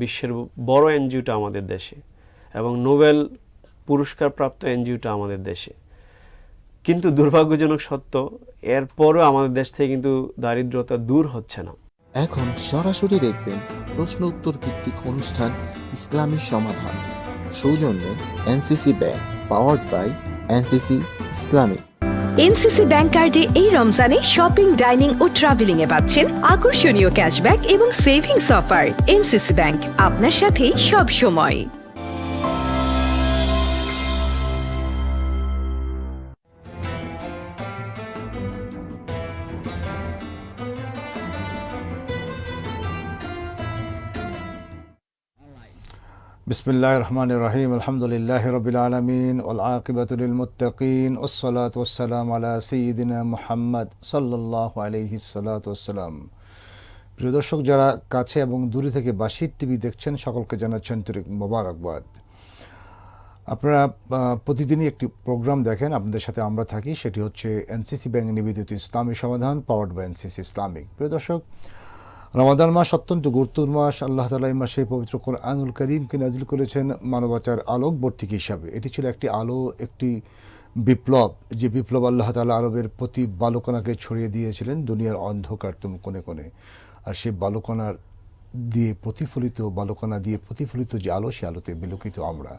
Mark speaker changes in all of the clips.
Speaker 1: বিশ্বের বড় এনজিওটা আমাদের দেশে এবং নোবেল পুরস্কারপ্রাপ্ত এনজিওটা আমাদের দেশে। কিন্তু দুর্ভাগ্যজনক সত্য, এরপরও আমাদের দেশ থেকে কিন্তু দারিদ্রতা দূর হচ্ছে না।
Speaker 2: এখন সরাসরি দেখবেন প্রশ্ন উত্তর ভিত্তিক অনুষ্ঠান ইসলামী সমাধান, সৌজন্যে NCC bank, powered by NCC Islamic.
Speaker 3: NCC bank কার্ডে এই রমজানে শপিং, ডাইনিং ও ট্রাভেলিং এ পাচ্ছেন আকর্ষণীয় ক্যাশব্যাক এবং সেভিংস অফার। এনসিসি ব্যাংক, আপনার সাথেই সব সময়।
Speaker 4: বিসমিল্লাহির রহমানির রহিম, আলহামদুলিল্লাহি রাব্বিল আলামিন, ওয়াল আকিবাতু লিল মুত্তাকিন, ওয়াসসালাতু ওয়াসসালামু আলা সাইয়্যিদিনা মুহাম্মদ সাল্লাল্লাহু আলাইহি সাল্লাতু ওয়াসসালাম। প্রিয় দর্শক, যারা কাছে এবং দূরে থেকে বাসির টিভি দেখছেন, সকলকে জানাচ্ছি আন্তরিক মোবারকবাদ। আপনারা প্রতিদিনই একটি প্রোগ্রাম দেখেন, আপনাদের সাথে আমরা থাকি, সেটি হচ্ছে এনসিসি ব্যাংক নিবেদিত ইসলামী সমাধান, পাওয়ার্ড বাই এনসিসি ইসলামিক। প্রিয় দর্শক, রমাদান মাস অত্যন্ত গুরুত্বপূর্ণ মাস। আল্লাহ তাআলা এই মাসে পবিত্র কোরআনুল কারীমকে নাজিল করেছেন মানবতার আলোকবর্তিক হিসাবে। এটি ছিল একটি আলো, একটি বিপ্লব, যে বিপ্লব আল্লাহ তাআলা আরবের প্রতি বালুকণাকে ছড়িয়ে দিয়েছিলেন দুনিয়ার অন্ধকারতম কোণে কোণে। আর সেই বালুকণা দিয়ে প্রতিফলিত যে আলো, সে আলোতে বিলোকিত আমরা।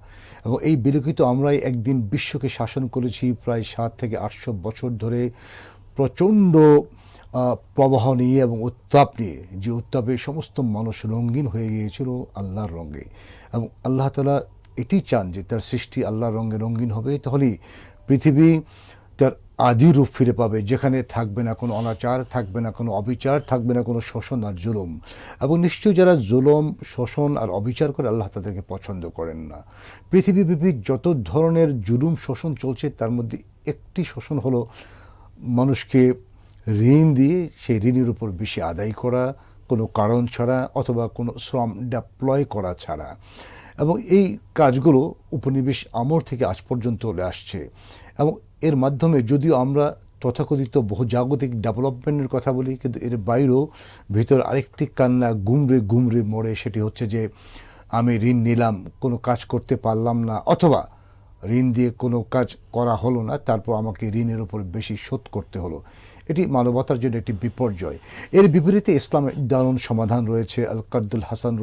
Speaker 4: এবং এই বিলোকিত আমরাই একদিন বিশ্বকে শাসন করেছি প্রায় 700 থেকে 800 বছর ধরে, প্রচণ্ড প্রবাহ নিয়ে এবং উত্তাপ নিয়ে, যে উত্তাপে সমস্ত মানুষ রঙিন হয়ে গিয়েছিল আল্লাহর রঙে। এবং আল্লাহ তাআলা এটি চান যে তার সৃষ্টি আল্লাহর রঙে রঙিন হবে, তাহলেই পৃথিবী তার আদি রূপ ফিরে পাবে, যেখানে থাকবে না কোনো অনাচার, থাকবে না কোনো অবিচার, থাকবে না কোনো শোষণ আর জুলুম। এবং নিশ্চয়ই যারা জুলুম, শোষণ আর অবিচার করে, আল্লাহ তাদেরকে পছন্দ করেন না। পৃথিবীব্যাপী যত ধরনের জুলুম শোষণ চলছে, তার মধ্যে একটি শোষণ হলো মানুষকে ঋণ দিয়ে সেই ঋণের উপর বেশি আদায় করা, কোনো কারণ ছাড়া অথবা কোনো শ্রম ডিপ্লয় করা ছাড়া। এবং এই কাজগুলো উপনিবেশ আমল থেকে আজ পর্যন্ত চলে আসছে। এবং এর মাধ্যমে যদিও আমরা তথাকথিত বহুজাগতিক ডেভেলপমেন্টের কথা বলি, কিন্তু এর বাইরেও ভিতর আরেকটি কান্না গুমরে গুমরে মরে, সেটি হচ্ছে যে আমি ঋণ নিলাম, কোনো কাজ করতে পারলাম না, অথবা ঋণ দিয়ে কোনো কাজ করা হলো না, তারপর আমাকে ঋণের উপর বেশি শোধ করতে হলো। এটি মানবতার জন্য একটি বিপর্যয়। এর বিপরীতে ইসলামের দারুণ সমাধান রয়েছে, আল কার্দুল হাসান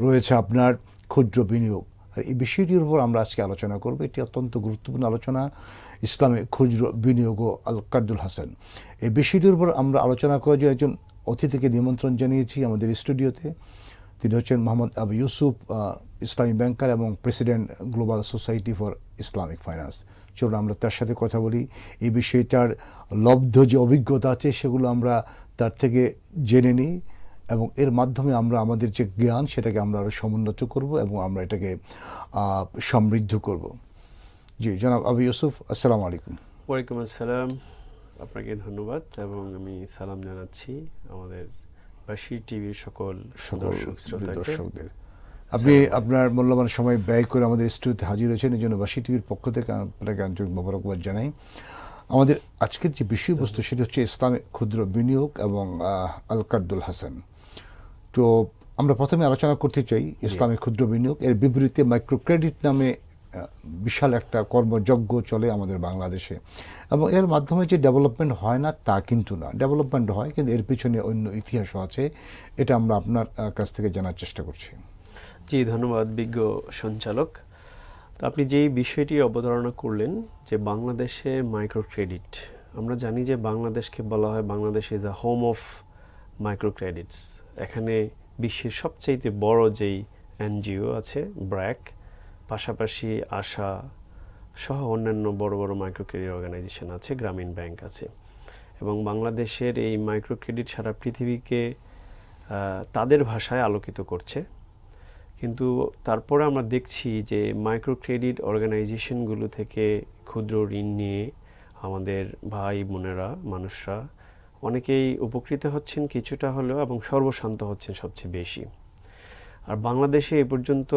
Speaker 4: রয়েছে আপনার ক্ষুদ্র বিনিয়োগ। আর এই বিষয়টির উপর আমরা আজকে আলোচনা করব। এটি অত্যন্ত গুরুত্বপূর্ণ আলোচনা, ইসলামে ক্ষুদ্র বিনিয়োগ ও আল কার্দুল হাসান। এই বিষয়টির উপর আমরা আলোচনা করার জন্য একজন অতিথিকে নিমন্ত্রণ জানিয়েছি আমাদের স্টুডিওতে। তিনি হচ্ছেন মোহাম্মদ আবু ইউসুফ, ইসলামী ব্যাংকার এবং president global society for Islamic finance. চলুন আমরা তার সাথে কথা বলি, এই বিষয়টার লব্ধ যে অভিজ্ঞতা আছে সেগুলো আমরা তার থেকে জেনে নিই, এবং এর মাধ্যমে আমরা আমাদের যে জ্ঞান, সেটাকে আমরা আরও সমুন্নত করব এবং আমরা এটাকে সমৃদ্ধ করব। জি জনাব আবু ইউসুফ, আসসালামু আলাইকুম।
Speaker 1: ওয়ালাইকুম আসসালাম, আপনাকে ধন্যবাদ এবং আমি সালাম জানাচ্ছি আমাদের বাসির টিভির সকল দর্শকদের।
Speaker 4: আপনি আপনার মূল্যবান সময় ব্যয় করে আমাদের স্টুডিওতে হাজির হয়েছেন, এই জন্য বাসি টিভির পক্ষ থেকে আপনাকে আন্তরিক মোবারকবাদ জানাই। আমাদের আজকের যে বিষয়বস্তু, সেটি হচ্ছে ইসলামে ক্ষুদ্র বিনিয়োগ এবং আল কার্দুল হাসান। তো আমরা প্রথমে আলোচনা করতে চাই ইসলামে ক্ষুদ্র বিনিয়োগ। এর বিপরীতে মাইক্রো ক্রেডিট নামে বিশাল একটা কর্মযজ্ঞ চলে আমাদের বাংলাদেশে, এবং এর মাধ্যমে যে ডেভেলপমেন্ট হয় না তা কিন্তু না, ডেভেলপমেন্ট হয়, কিন্তু এর পিছনে অন্য ইতিহাসও আছে। এটা আমরা আপনার কাছ থেকে জানার চেষ্টা করছি।
Speaker 1: জি ধন্যবাদ বিজ্ঞ সঞ্চালক। তো আপনি যেই বিষয়টি অবতারণা করলেন যে বাংলাদেশে মাইক্রো ক্রেডিট, আমরা জানি যে বাংলাদেশকে বলা হয় Bangladesh is a home of micro credits. এখানে বিশ্বের সবচাইতে বড় যেই এনজিও আছে ব্র্যাক, পাশাপাশি আশা সহ অন্যান্য বড় বড় মাইক্রো ক্রেডিট অর্গানাইজেশন আছে, গ্রামীণ ব্যাংক আছে। এবং বাংলাদেশের এই মাইক্রো ক্রেডিট সারা পৃথিবীকে তাদের ভাষায় আলোকিত করছে। কিন্তু তারপরে আমরা দেখছি যে মাইক্রো ক্রেডিট অর্গানাইজেশনগুলো থেকে ক্ষুদ্র ঋণ নিয়ে আমাদের ভাই বোনেরা, মানুষরা অনেকেই উপকৃত হচ্ছেন কিছুটা হলেও, এবং সর্বশান্ত হচ্ছেন সবচেয়ে বেশি। আর বাংলাদেশে এ পর্যন্ত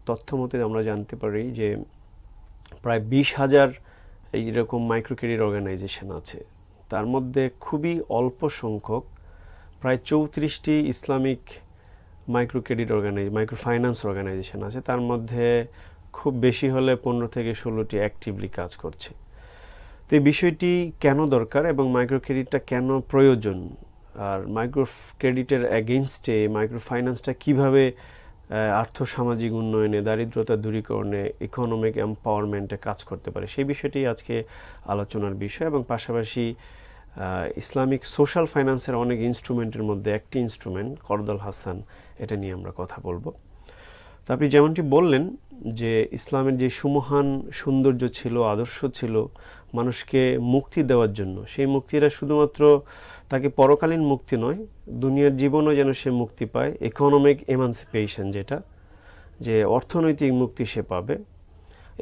Speaker 1: তথ্য মতে আমরা জানতে পারি যে প্রায় 20,000 এইরকম মাইক্রো ক্রেডিট অর্গানাইজেশন আছে। তার মধ্যে খুবই অল্প সংখ্যক, প্রায় 34টি ইসলামিক মাইক্রো ফাইন্যান্স অর্গানাইজেশন আছে, তার মধ্যে খুব বেশি হলে 15 থেকে 16টি অ্যাক্টিভলি কাজ করছে। তো এই বিষয়টি কেন দরকার এবং মাইক্রো ক্রেডিটটা কেন প্রয়োজন, আর মাইক্রো ক্রেডিটের অ্যাগেইনস্টে মাইক্রো ফাইন্যান্সটা কীভাবে আর্থসামাজিক উন্নয়নে, দারিদ্রতা দূরীকরণে, ইকোনমিক এম্পাওয়ারমেন্টে কাজ করতে পারে, সেই বিষয়টি আজকে আলোচনার বিষয়। এবং পাশাপাশি ইসলামিক সোশ্যাল ফাইন্যান্সের অনেক ইনস্ট্রুমেন্টের মধ্যে একটি ইনস্ট্রুমেন্ট করদল হাসান, এটা নিয়ে আমরা কথা বলবো। তো আপনি যেমনটি বললেন যে ইসলামের যে সুমহান সৌন্দর্য ছিল, আদর্শ ছিল মানুষকে মুক্তি দেওয়ার জন্য, সেই মুক্তিটা শুধুমাত্র তাকে পরকালীন মুক্তি নয়, দুনিয়ার জীবনও যেন সে মুক্তি পায়, ইকোনমিক এমানসিপেশন, যেটা যে অর্থনৈতিক মুক্তি সে পাবে।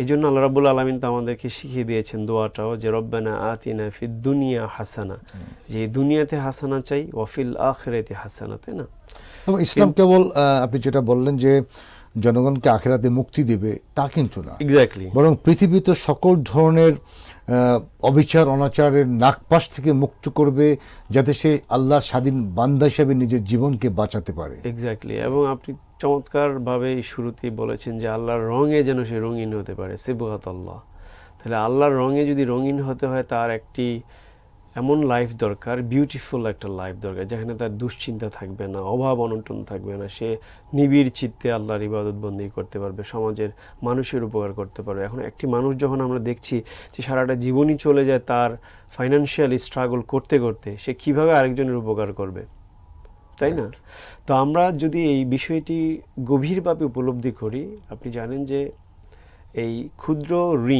Speaker 1: এই জন্য আল্লাহ রাব্বুল আলামিন তো আমাদেরকে শিখিয়ে দিয়েছেন দোয়াটাও, যে রব্বানা আতিনা ফিদ দুনিয়া হাসানা, যে দুনিয়াতে হাসানা চাই, ওয়াফিল আখিরাতি হাসানা, তাই না?
Speaker 4: এবং ইসলাম কেবল আপনি যেটা বললেন যে জনগণকে আখিরাতে মুক্তি দেবে, তা কিন্তু না,
Speaker 1: এক্স্যাক্টলি,
Speaker 4: বরং পৃথিবীতে সকল ধরনের অবিচার অনাচারের নাগপাশ থেকে মুক্ত করবে, যাতে সে আল্লাহর স্বাধীন বান্দা হিসেবে নিজের জীবনকে বাঁচাতে পারে।
Speaker 1: এক্স্যাক্টলি। এবং আপনি চমৎকারভাবে শুরুতেই বলেছেন যে আল্লাহর রঙে যেন সে রঙিন হতে পারে, সিবগাত আল্লাহ। তাহলে আল্লাহর রঙে যদি রঙিন হতে হয়, তার একটি এমন লাইফ দরকার, বিউটিফুল একটা লাইফ দরকার, যেখানে তার দুশ্চিন্তা থাকবে না, অভাব অনটন থাকবে না, সে নিবিড় চিত্তে আল্লাহর ইবাদত বন্দি করতে পারবে, সমাজের মানুষের উপকার করতে পারবে। এখন একটি মানুষ যখন আমরা দেখছি যে সারাটা জীবনই চলে যায় তার ফাইন্যান্সিয়াল স্ট্রাগল করতে করতে, সে কিভাবে আরেকজনের উপকার করবে, তাই না? তো আমরা যদি এই বিষয়টি গভীরভাবে উপলব্ধি করি, আপনি জানেন যে এই ক্ষুদ্র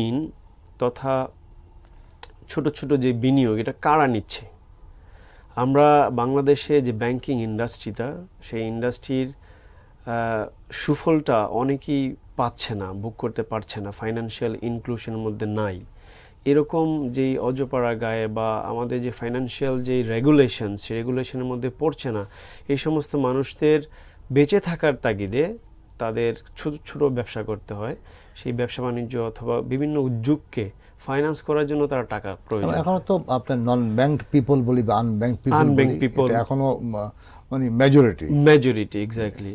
Speaker 1: ঋণ তথা ছোট ছোট যে বিনিয়োগ, এটা কারা নিচ্ছে? আমরা বাংলাদেশে যে ব্যাংকিং ইন্ডাস্ট্রিটা, সেই ইন্ডাস্ট্রির সুফলটা অনেকেই পাচ্ছে না, ভোগ করতে পারছে না, ফাইন্যান্সিয়াল ইনক্লুশনের মধ্যে নাই। এরকম যেই অজপাড়া গায়ে বা আমাদের যে ফাইন্যান্সিয়াল যেই রেগুলেশন, সেই রেগুলেশনের মধ্যে পড়ছে না, এই সমস্ত মানুষদের বেঁচে থাকার তাগিদে তাদের ছোট ছোট ব্যবসা করতে হয়। সেই ব্যবসা বাণিজ্য অথবা বিভিন্ন উদ্যোগকে ফাইন্যান্স করার জন্য তারা টাকা প্রয়োজন।
Speaker 4: এখনো তো আপনার নন ব্যাংক পিপল বলি বা আনব্যাংক
Speaker 1: পিপল
Speaker 4: এখনো মানে মেজরিটি,
Speaker 1: এক্স্যাক্টলি।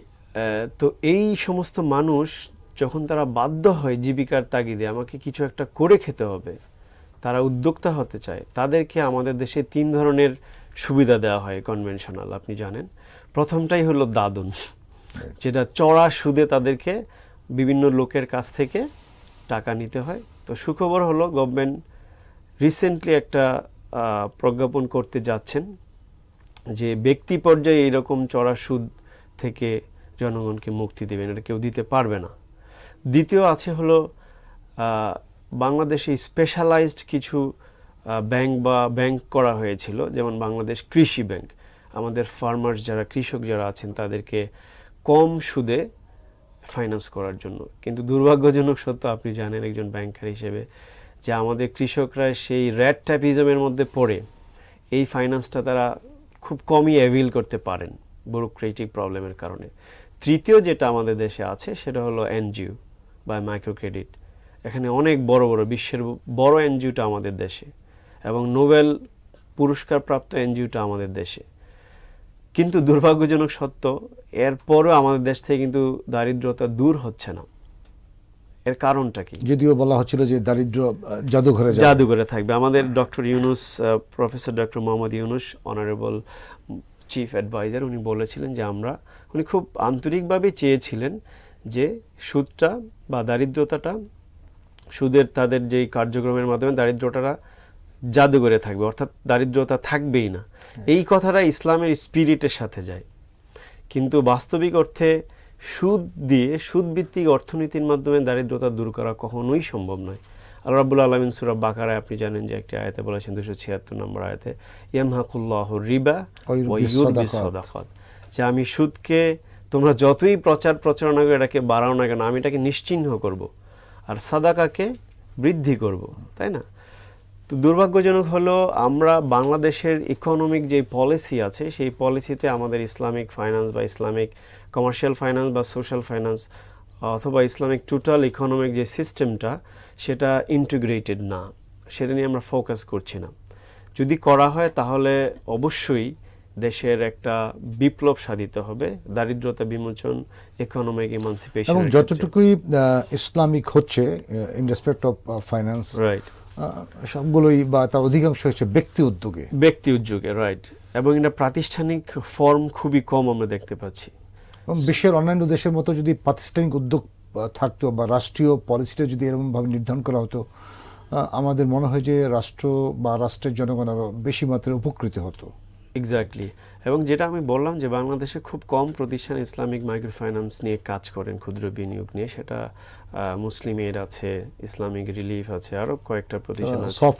Speaker 1: তো এই সমস্ত মানুষ যখন তারা বাধ্য হয় জীবিকার তাগিদে আমাকে কিছু একটা করে খেতে হবে, তারা উদ্যোক্তা হতে চায়, তাদেরকে আমাদের দেশে 3 ধরনের সুবিধা দেওয়া হয় কনভেনশনাল, আপনি জানেন। প্রথমটাই হলো দাদন, যেটা চড়া সুদে তাদেরকে বিভিন্ন লোকের কাছ থেকে টাকা নিতে হয়। তো সুখবর হলো গভর্নমেন্ট রিসেন্টলি একটা প্রজ্ঞাপন করতে যাচ্ছেন যে ব্যক্তি পর্যায়ে এইরকম চড়া সুদ থেকে জনগণকে মুক্তি দেবেন, এটা কেউ দিতে পারবে না। দ্বিতীয় আছে হলো বাংলাদেশে স্পেশালাইজড কিছু ব্যাংক করা হয়েছিল, যেমন বাংলাদেশ কৃষি ব্যাংক। আমাদের ফার্মার্স যারা, কৃষক যারা আছেন, তাদেরকে কম সুদে ফাইন্যান্স করার জন্য। কিন্তু দুর্ভাগ্যজনক সত্য, আপনি জানেন একজন ব্যাংকার হিসেবে, যে আমাদের কৃষকরা সেই র্যাট ট্যাপিজমের মধ্যে পড়ে এই ফাইন্যান্সটা তারা খুব কমই অ্যাভিল করতে পারেন ব্যুরোক্রেটিক প্রবলেমের কারণে। তৃতীয় যেটা আমাদের দেশে আছে সেটা হলো এনজিও বা মাইক্রো ক্রেডিট। এখানে অনেক বড় বড় বিশ্বের বড় এনজিওটা আমাদের দেশে, এবং নোবেল পুরস্কার প্রাপ্ত এনজিওটা আমাদের দেশে। কিন্তু দুর্ভাগ্যজনক সত্য, এরপরও আমাদের দেশ থেকে কিন্তু দারিদ্রতা দূর হচ্ছে না। এর কারণটা কি?
Speaker 4: যদিও বলা হচ্ছিল যে দারিদ্র
Speaker 1: জাদুঘরে থাকবে। আমাদের doctor Yunus, professor doctor Mohammad Yunus, honourable chief adviser, উনি বলেছিলেন যে উনি খুব আন্তরিকভাবে চেয়েছিলেন যে সুদটা বা দারিদ্রতাটা, সুদের তাদের যেই কার্যক্রমের মাধ্যমে দারিদ্রতাটা জাদুঘরে থাকবে, অর্থাৎ দারিদ্রতা থাকবেই না। এই কথাটা ইসলামের স্পিরিটের সাথে যায়। কিন্তু বাস্তবিক অর্থে সুদভিত্তিক অর্থনীতির মাধ্যমে দারিদ্রতা দূর করা কখনোই সম্ভব নয়। আল্লাহ রাব্বুল আলামিন সূরা বাকারায় আপনি জানেন যে একটি আয়াতে বলেছেন, 276 নম্বর আয়াতে, ইয়ামহাকুল্লাহু রিবা ওয়া ইউরবিস সাদাকাত, যে আমি সুদকে তোমরা যতই প্রচারণা করে এটাকে বাড়াও না কেন, আমি এটাকে নিশ্চিহ্ন করব, আর সাদাকাকে বৃদ্ধি করব, তাই না? তো দুর্ভাগ্যজনক হলো আমরা বাংলাদেশের ইকোনমিক যে পলিসি আছে, সেই পলিসিতে আমাদের ইসলামিক ফাইন্যান্স বা ইসলামিক কমার্শিয়াল ফাইন্যান্স বা সোশ্যাল ফাইন্যান্স অথবা ইসলামিক টোটাল ইকোনমিক যে সিস্টেমটা, সেটা ইন্টিগ্রেটেড না, সেটা নিয়ে আমরা ফোকাস করছি না। যদি করা হয় তাহলে অবশ্যই দেশের একটা বিপ্লব সাধিত হবে, দারিদ্রতা বিমোচন, ইকোনমিক ইমানসিপেশন।
Speaker 4: এবং যতটুকুই ইসলামিক হচ্ছে in respect of finance,
Speaker 1: right,
Speaker 4: সবগুলোই বা তার অধিকাংশ হচ্ছে ব্যক্তি উদ্যোগে,
Speaker 1: রাইট। এবং এটা প্রাতিষ্ঠানিক ফর্ম খুবই কম আমরা দেখতে পাচ্ছি।
Speaker 4: এবং বিশ্বের অন্যান্য দেশের মতো যদি প্রাতিষ্ঠানিক উদ্যোগ থাকতো বা রাষ্ট্রীয় পলিসিটা যদি এরকমভাবে নির্ধারণ করা হতো, আমাদের মনে হয় যে রাষ্ট্র বা রাষ্ট্রের জনগণ আরও বেশি মাত্রায় উপকৃত হতো।
Speaker 1: এক্স্যাক্টলি। এবং যেটা আমি বললাম যে বাংলাদেশে খুব কম প্রতিষ্ঠান ইসলামিক মাইক্রো ফাইন্যান্স নিয়ে কাজ করেন, ক্ষুদ্র বিনিয়োগ নিয়ে। সেটা মুসলিম এড আছে, ইসলামিক রিলিফ আছে, আরও কয়েকটা প্রতিষ্ঠান আছে,
Speaker 4: সফট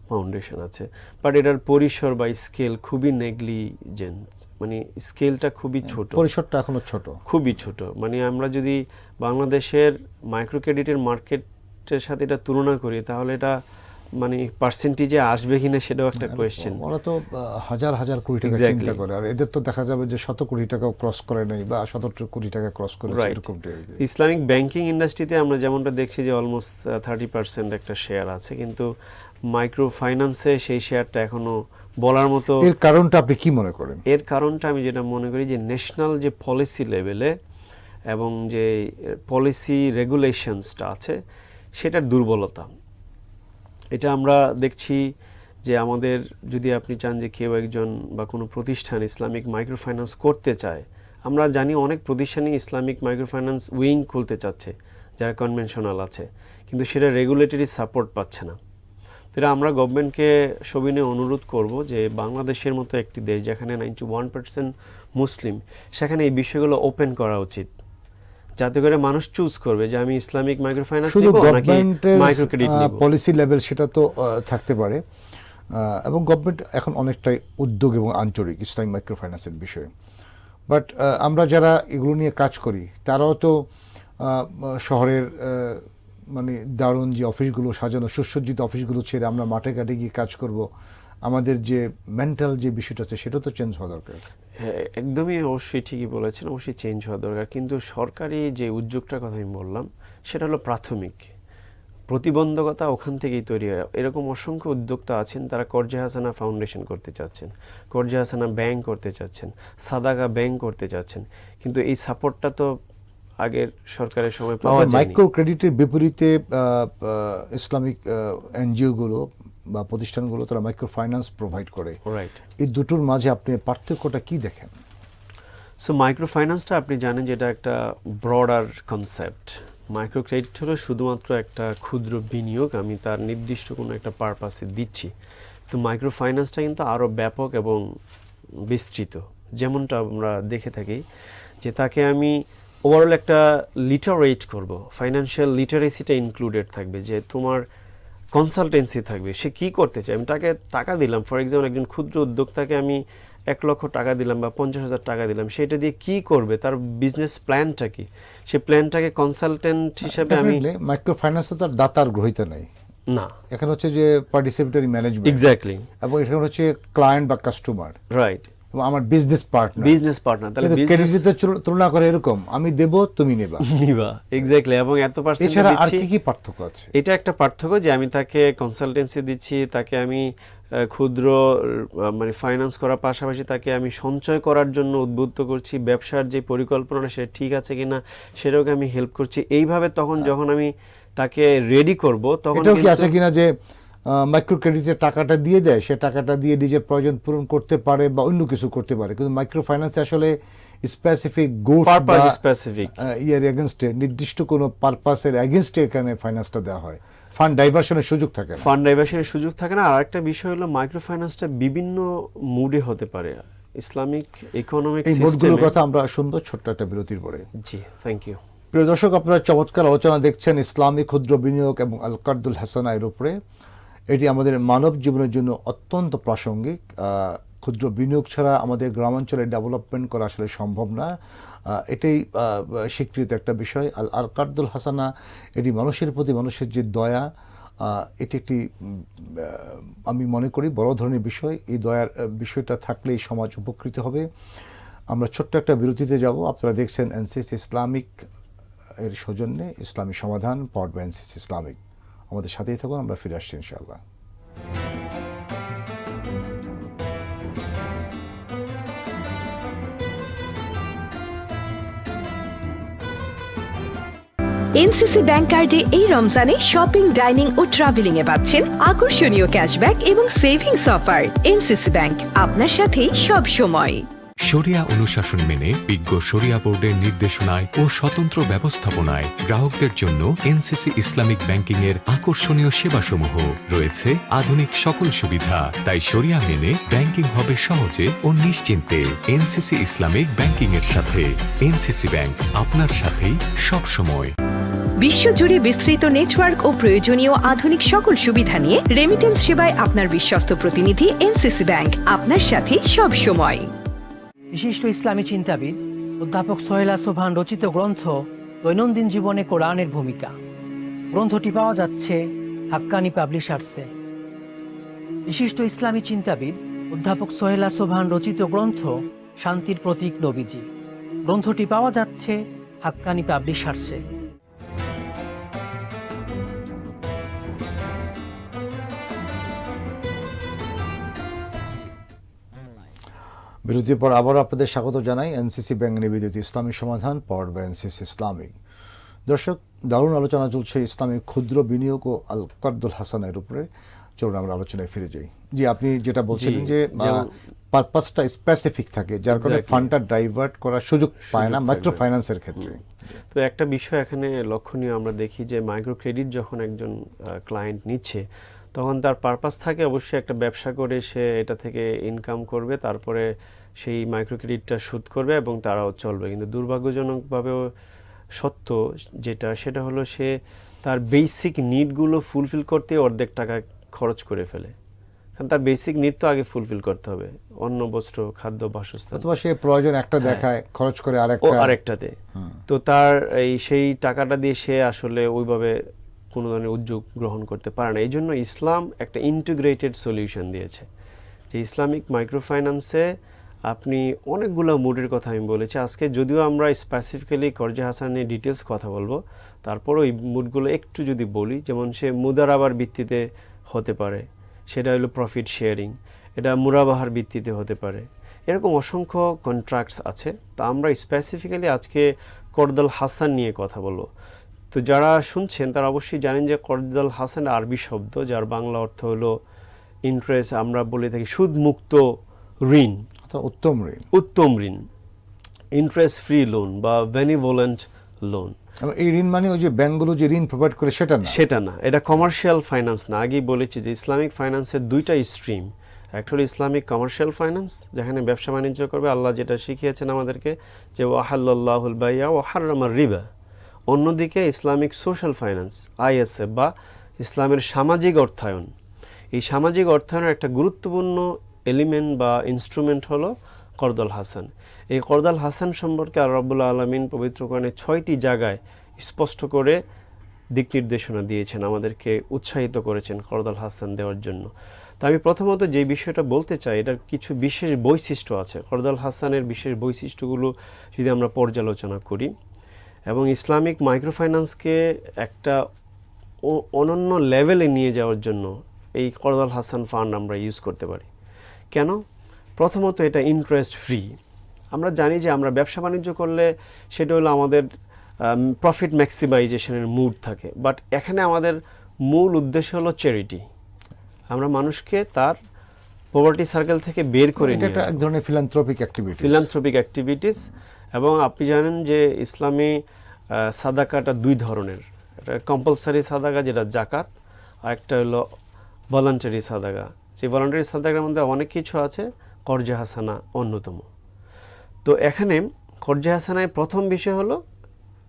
Speaker 4: ফাউন্ডেশন আছে। বাট এটার পরিসর বা স্কেল খুবই নেগলিজেন্ট, মানে স্কেলটা খুবই ছোট, পরিসরটা এখনো ছোট,
Speaker 1: খুবই ছোট। মানে আমরা যদি বাংলাদেশের মাইক্রো ক্রেডিটের মার্কেটের সাথে এটা তুলনা করি, তাহলে এটা মানে পার্সেন্টেজে আসবে কিনা সেটাও একটা কোয়েশ্চেন।
Speaker 4: ওরা তো হাজার হাজার কোটি টাকা চিন্তা করে, আর এদের তো দেখা যাবে যে 100 কোটি টাকাও ক্রস করে নাই বা 17 কোটি টাকা ক্রস করেছে এরকমটাই।
Speaker 1: ইসলামিক ব্যাংকিং ইন্ডাস্ট্রিতে আমরা যেমনটা দেখছি যে অলমোস্ট 30% একটা শেয়ার আছে, কিন্তু মাইক্রো ফাইন্যান্সে সেই শেয়ারটা এখনো বলার মতো।
Speaker 4: এর কারণটা আপনি কি মনে করেন?
Speaker 1: এর কারণটা আমি যেটা মনে করি যে ন্যাশনাল যে পলিসি লেভেলে এবং যে পলিসি রেগুলেশনসটা আছে সেটার দুর্বলতা। এটা আমরা দেখছি যে আমাদের, যদি আপনি চান যে কেউ একজন বা কোনো প্রতিষ্ঠান ইসলামিক মাইক্রো ফাইন্যান্স করতে চায়, আমরা জানি অনেক প্রতিষ্ঠানই ইসলামিক মাইক্রো ফাইন্যান্স উইং খুলতে চাচ্ছে যারা কনভেনশনাল আছে, কিন্তু সেটা রেগুলেটরি সাপোর্ট পাচ্ছে না। তো আমরা গভর্নমেন্টকে সবিনয়ে অনুরোধ করব যে বাংলাদেশের মতো একটি দেশ যেখানে 91% মুসলিম, সেখানে এই বিষয়গুলো ওপেন করা উচিত, যাতে করে মানুষ চুজ করবে যে আমি ইসলামিক মাইক্রো ফাইন্যান্স নিব নাকি মাইক্রো ক্রেডিট নিব।
Speaker 4: পলিসি লেভেল সেটা তো থাকতে পারে, এবং গভর্নমেন্ট এখন অনেকটাই উদ্যোগ এবং আন্তরিক ইসলামিক মাইক্রো ফাইন্যান্সের বিষয়ে। বাট আমরা যারা এগুলো নিয়ে কাজ করি তারাও তো শহরের মানে দারুণ যে অফিসগুলো সাজানো সুসজ্জিত অফিসগুলো ছেড়ে আমরা মাঠে ঘাটে গিয়ে কাজ করব, আমাদের যে মেন্টাল যে বিষয়টা আছে সেটা তো চেঞ্জ হওয়া দরকার।
Speaker 1: হ্যাঁ, একদমই অবশ্যই ঠিকই বলেছেন, অবশ্যই চেঞ্জ হওয়া দরকার। কিন্তু সরকারি যে উদ্যোগটার কথা আমি বললাম সেটা হলো প্রাথমিক প্রতিবন্ধকতা, ওখান থেকেই তৈরি হয়। এরকম অসংখ্য উদ্যোক্তা আছেন, তারা কর্জে হাসানা ফাউন্ডেশন করতে চাচ্ছেন, কর্জে হাসানা ব্যাংক করতে চাচ্ছেন, সাদাকা ব্যাংক করতে চাচ্ছেন, কিন্তু এই সাপোর্টটা তো আগের সরকারের সময় পাওয়া যায়নি।
Speaker 4: মাইক্রো ক্রেডিটের বিপরীতে ইসলামিক এনজিওগুলো বা প্রতিষ্ঠানগুলো তারা মাইক্রো ফাইন্যান্স প্রোভাইড করে।
Speaker 1: রাইট।
Speaker 4: এই দুটোর মাঝে আপনি পার্থক্যটা কি দেখেন?
Speaker 1: সো মাইক্রো ফাইন্যান্সটা আপনি জানেন যে এটা একটা ব্রডার কনসেপ্ট। মাইক্রো ক্রেডিট হলো শুধুমাত্র একটা ক্ষুদ্র বিনিয়োগ, আমি তার নির্দিষ্ট কোনো একটা পারপাসে দিচ্ছি। তো মাইক্রো ফাইন্যান্সটা কিন্তু আরও ব্যাপক এবং বিস্তৃত, যেমনটা আমরা দেখে থাকি যে তাকে আমি ওভারঅল একটা লিটারেট করব, ফাইন্যান্সিয়াল লিটারেসিটা ইনক্লুডেড থাকবে, যে তোমার কনসালটেন্সি থাকবে, সে কি করতে চায়। আমি তাকে টাকা দিলাম, ফর এক্সাম্পল একজন ক্ষুদ্র উদ্যোক্তাকে আমি 1 লক্ষ টাকা দিলাম বা 50,000 টাকা দিলাম, সেটা দিয়ে কি করবে, তার বিজনেস প্ল্যানটা কি, সে প্ল্যানটাকে কনসালটেন্ট হিসেবে আমি।
Speaker 4: মাইক্রো ফাইন্যান্স তো তার দাতার গ্রহীতা নেই
Speaker 1: না,
Speaker 4: এখানে হচ্ছে যে পার্টিসিপেটরি ম্যানেজমেন্ট।
Speaker 1: এক্স্যাক্টলি।
Speaker 4: এবং এখানে হচ্ছে ক্লায়েন্ট বা কাস্টমার,
Speaker 1: রাইট,
Speaker 4: এবং আমার বিজনেস পার্টনার। তাহলে ক্রেডিটের তুলনা করে এরকম আমি দেব তুমি নিবা।
Speaker 1: এক্স্যাক্টলি। এবং এত পার্সেন্ট
Speaker 4: এছাড়া আর কি পার্থক্য আছে?
Speaker 1: এটা একটা পার্থক্য যে আমি তাকে কনসালটেন্সি দিচ্ছি, তাকে আমি ক্ষুদ্র মানে ফাইন্যান্স করার পাশাপাশি তাকে আমি সঞ্চয় করার জন্য উদ্বুদ্ধ করছি, ব্যবসার যে পরিকল্পনা সেটা ঠিক আছে কিনা সেটাকে আমি হেল্প করছি। এইভাবে তখন যখন আমি তাকে রেডি করব তখন
Speaker 4: এটাও কি আছে কিনা যে মাইক্রো ক্রেডিটের টাকাটা দিয়ে দেয়, সে টাকাটা দিয়ে নিজের প্রয়োজন পূরণ করতে পারে বা অন্য কিছু করতে পারে, কিন্তু মাইক্রো ফাইন্যান্সে আসলে স্পেসিফিক গুডস বা
Speaker 1: স্পেসিফিক
Speaker 4: ইয়ার এগেইনস্টে নির্দিষ্ট কোনো পারপাসের এগেইনস্টে এখানে ফাইন্যান্সটা দেওয়া হয়, ফান্ড ডাইভার্সনের সুযোগ থাকে না।
Speaker 1: ফান্ড ডাইভার্সনের সুযোগ থাকে না। আর একটা বিষয় হলো মাইক্রো ফাইন্যান্সটা বিভিন্ন মুডে হতে পারে ইসলামিক ইকোনমিক
Speaker 4: এই
Speaker 1: সিস্টেমে।
Speaker 4: মুডগুলোর কথা আমরা শুনবো ছোট্ট একটা বিরতির পরে।
Speaker 1: জি, থ্যাংক ইউ।
Speaker 4: প্রিয় দর্শক, আপনারা চমৎকার আলোচনা দেখছেন ইসলামিক ক্ষুদ্র বিনিয়োগ এবং আল কার্দুল হাসানা এর উপরে। এটি আমাদের মানব জীবনের জন্য অত্যন্ত প্রাসঙ্গিক। ক্ষুদ্র বিনিয়োগ ছাড়া আমাদের গ্রামাঞ্চলে ডেভেলপমেন্ট করা আসলে সম্ভব না, এটাই স্বীকৃত একটা বিষয়। আল কার্দুল হাসানা এটি মানুষের প্রতি মানুষের যে দয়া, এটি একটি আমি মনে করি বড় ধরনের বিষয়। এই দয়ার বিষয়টা থাকলেই সমাজ উপকৃত হবে। আমরা ছোট্ট একটা বিরতিতে যাব। আপনারা দেখছেন এনসিসি ইসলামিক এর সৌজন্যে ইসলামী সমাধান, পাওয়ার্ড বাই এনসিসি ইসলামিক। আমাদের সাথেই থাকুন, আমরা ফিরে আসছি ইনশাআল্লাহ।
Speaker 3: এনসিসি ব্যাংক কার্ডে এই রমজানে শপিং, ডাইনিং ও ট্রাভেলিং এ পাচ্ছেন আকর্ষণীয় ক্যাশব্যাক এবং সেভিংস অফার। এনসিসি ব্যাংক আপনার সাথেই সব সময়।
Speaker 5: শরিয়া অনুশাসন মেনে বিজ্ঞ শরিয়া বোর্ডের নির্দেশনায় ও স্বতন্ত্র ব্যবস্থাপনায় গ্রাহকদের জন্য এনসিসি ইসলামিক ব্যাংকিং এর আকর্ষণীয় সেবাসমূহ রয়েছে। আধুনিক সকল সুবিধা, তাই শরিয়া মেনে ব্যাংকিং হবে সহজে ও নিশ্চিন্তে। এনসিসি ইসলামিক ব্যাংকিং এর সাথে। এনসিসি ব্যাংক আপনার সাথেই সব সময়।
Speaker 3: বিশ্বজুড়ে বিস্তৃত নেটওয়ার্ক ও প্রয়োজনীয় আধুনিক সকল সুবিধা নিয়ে রেমিটেন্স সেবায় আপনার বিশ্বস্ত প্রতিনিধি এনসিসি ব্যাংক আপনার সাথেই সব সময়।
Speaker 6: বিশিষ্ট ইসলামী চিন্তাবিদ অধ্যাপক সোহেলা সোভান রচিত গ্রন্থ দৈনন্দিন জীবনে কোরআনের ভূমিকা। গ্রন্থটি পাওয়া যাচ্ছে হাক্কানি পাবলিশার্সে। বিশিষ্ট ইসলামী চিন্তাবিদ অধ্যাপক সোহেলা সোভান রচিত গ্রন্থ শান্তির প্রতীক নবীজি। গ্রন্থটি পাওয়া যাচ্ছে হাক্কানি পাবলিশার্সে।
Speaker 4: বিরতির পর আবারও আপনাদের স্বাগত জানাই এনসিসি ব্যাংক নিবেদিত ইসলামী সমাধান, পাওয়ার্ড বাই এনসিসি ইসলামিক। দর্শক, দারুণ আলোচনা চলছে ইসলামিক ক্ষুদ্র বিনিয়োগ ও আল কার্দুল হাসানের উপরে। চলুন আমরা আলোচনায় ফিরে যাই। জি, আপনি যেটা বলছিলেন যে পারপাসটা স্পেসিফিক থাকে, যার কারণে ফান্ডটা ডাইভার্ট করার সুযোগ পায় না মাইক্রো ফাইন্যান্সের ক্ষেত্রে।
Speaker 1: তো একটা বিষয় এখানে লক্ষণীয়, আমরা দেখি যে মাইক্রো ক্রেডিট যখন একজন ক্লায়েন্ট নিচ্ছে, তখন তার পারপাস থাকে অবশ্যই একটা ব্যবসা করে সে এটা থেকে ইনকাম করবে, তারপরে সেই মাইক্রো ক্রেডিটটা শোধ করবে এবং তারাও চলবে। কিন্তু দুর্ভাগ্যজনকভাবেও সত্য যেটা, সেটা হলো সে তার বেসিক নিডগুলো ফুলফিল করতে অর্ধেক টাকা খরচ করে ফেলে। কারণ তার বেসিক নিড তো আগে ফুলফিল করতে হবে, অন্ন, বস্ত্র, খাদ্য, বাসস্থান।
Speaker 4: অথবা সে প্রয়োজন একটা দেখায়, খরচ করে
Speaker 1: আরেকটাতে। তো তার সেই টাকাটা দিয়ে সে আসলে ওইভাবে কোনো ধরনের উদ্যোগ গ্রহণ করতে পারে না। এই জন্য ইসলাম একটা ইন্টিগ্রেটেড সলিউশন দিয়েছে, যে ইসলামিক মাইক্রো ফাইন্যান্সে আপনি অনেকগুলো মুডের কথা আমি বলেছি আজকে, যদিও আমরা স্পেসিফিক্যালি কর্জে হাসানের ডিটেলস কথা বলবো, তারপরও এই মুডগুলো একটু যদি বলি, যেমন সে মুদারাবার ভিত্তিতে হতে পারে, সেটা হলো প্রফিট শেয়ারিং, এটা মুরাবাহার ভিত্তিতে হতে পারে, এরকম অসংখ্য কন্ট্রাক্টস আছে। তা আমরা স্পেসিফিক্যালি আজকে কর্দাল হাসান নিয়ে কথা বলবো। তো যারা শুনছেন তারা অবশ্যই জানেন যে কর্দাল হাসান আরবি শব্দ, যার বাংলা অর্থ হলো ইন্টারেস্ট, আমরা বলে থাকি সুদমুক্ত ঋণ, উত্তম ঋণ, ইন্টারেস্ট ফ্রি লোন বা বেনিভোলেন্ট লোন।
Speaker 4: এই ঋণ মানে ওই যে ব্যাংকগুলো যে ঋণ প্রোভাইড করে সেটা না,
Speaker 1: এটা কমার্শিয়াল ফাইন্যান্স না। আগেই বলেছি যে ইসলামিক ফাইন্যান্সের দুইটা স্ট্রিম, একটা হলো ইসলামিক কমার্শিয়াল ফাইন্যান্স, যেখানে ব্যবসা বাণিজ্য করবে, আল্লাহ যেটা শিখিয়েছেন আমাদেরকে যে ওয়াহাল্লাহুল বাইয়া ওয়া হাররামার রিবা। অন্যদিকে ইসলামিক সোশ্যাল ফাইন্যান্স, আইএসএফ বা ইসলামের সামাজিক অর্থায়ন। এই সামাজিক অর্থায়নের একটা গুরুত্বপূর্ণ এলিমেন্ট বা ইনস্ট্রুমেন্ট হলো কর্দাল হাসান। এই কর্দাল হাসান সম্পর্কে আল্লাহ রাব্বুল আলামিন পবিত্র কোরআনে 6টি জায়গায় স্পষ্ট করে দিক নির্দেশনা দিয়েছেন, আমাদেরকে উৎসাহিত করেছেন কর্দাল হাসান দেওয়ার জন্য। তো আমি প্রথমত যে বিষয়টা বলতে চাই, এটার কিছু বিশেষ বৈশিষ্ট্য আছে। কর্দাল হাসানের বিশেষ বৈশিষ্ট্যগুলো যদি আমরা পর্যালোচনা করি, এবং ইসলামিক মাইক্রো ফাইন্যান্সকে একটা অনন্য লেভেলে নিয়ে যাওয়ার জন্য এই কর্দাল হাসান ফান্ড আমরা ইউজ করতে পারি। কেন? প্রথমত এটা ইন্টারেস্ট ফ্রি। আমরা জানি যে আমরা ব্যবসা বাণিজ্য করলে সেটা হলো আমাদের প্রফিট ম্যাক্সিমাইজেশনের মুড থাকে, বাট এখানে আমাদের মূল উদ্দেশ্য হলো চ্যারিটি। আমরা মানুষকে তার পভার্টি সার্কেল থেকে বের করে নিয়ে
Speaker 4: এটা এক ধরনের
Speaker 1: ফিলান্থ্রপিক অ্যাক্টিভিটিস। এবং আপনি জানেন যে ইসলামী সাদাকাটা দুই ধরনের, একটা কম্পালসারি সাদাকা যেটা জাকাত, আর একটা হলো ভলান্টারি সাদাকা। যে ভলান্টারি সাদাকার মধ্যে অনেক কিছু আছে, কর্জে হাসানা অন্যতম। তো এখানে কর্জে হাসানায় প্রথম বিষয় হলো